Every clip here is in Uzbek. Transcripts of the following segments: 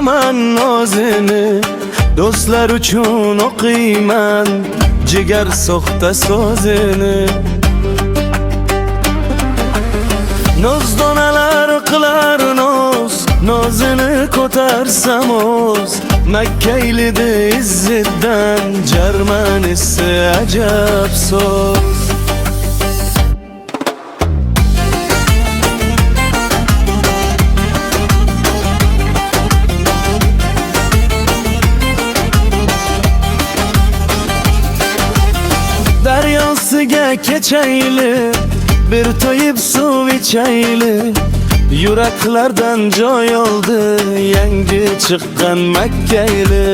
qilaman nozini, do'stlar uchun o'qiyman jigar soxta so'zini. Nozdonalar qilar noz, nozini ko'tarsam o'z. Makkaylidi izzatdan jarmanisi ajab so'z. Daryosiga kechayli, bir to'yib suv ichayli. Yuraklardan joy oldi yangi chiqqan Makkayli.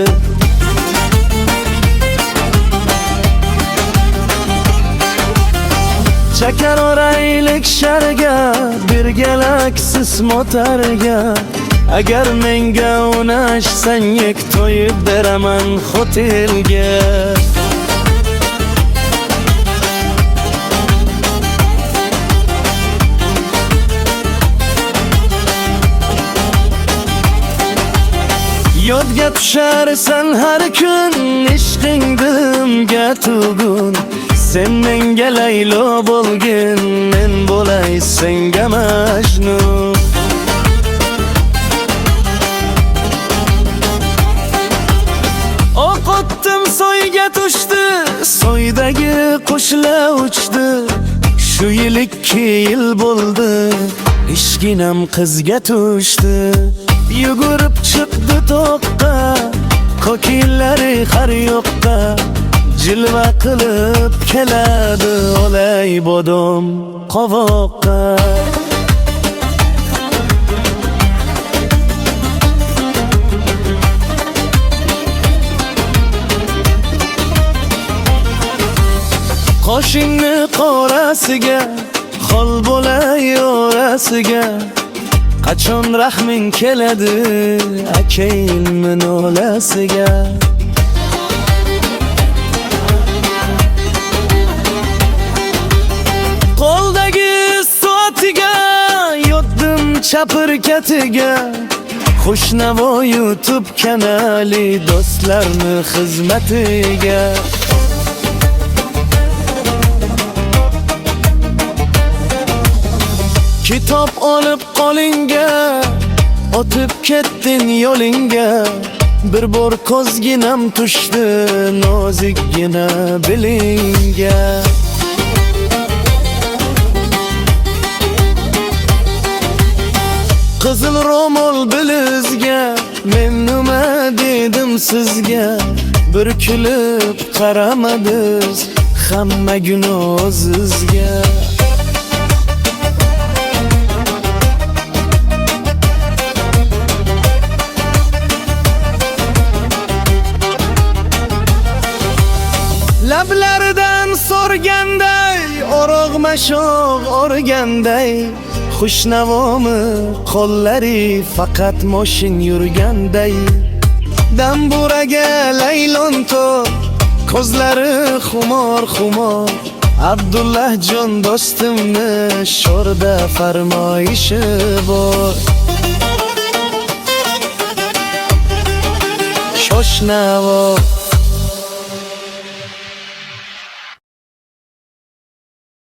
Chakar oraylik sharga, birgalaksiz motarga. Agar menga unashsang, to'yib beraman hotelga. Yodga tusharsan har kun, ishqing dilimga tugun. Sen menga Laylo bo'lgin, men bo'lay senga Majnun. O'qotdim soyga tushdi, soydagi qushlar uchdi. Shu yil 2 yil bo'ldi, ishginam qizga tushdi. Yugurib chiqdi to'qqa, kokillari har yoqqa. Jilva qilib keladi olay bodom qovoqqa. Qoshingni qorasiga, xol bo'lay orasiga. Qachon rahming keladi akayilmi nolasiga. Qo'ldagi soatiga yotdim chapirkatiga. Xushnavo YouTube kanali do'stlarni xizmatiga. Kitob olib qo'lingga, o'tib ketdin yo'lingga. Bir bor ko'zginam tushdi nozikkina belingga. Qizil ro'mol bilizga, men nima dedim sizga. Bir kulib qaramadiz, hamma gunoh o'zizga. Lablardan so'rganday, o'rog'mashoq o'rganday. Xushnavomi qo'llari faqat moshin yurganday. Damburaga laylon to'p, ko'zlari xumor. Abdullahjon do'stimni sho'rda farmoyishi bor. Xushnavo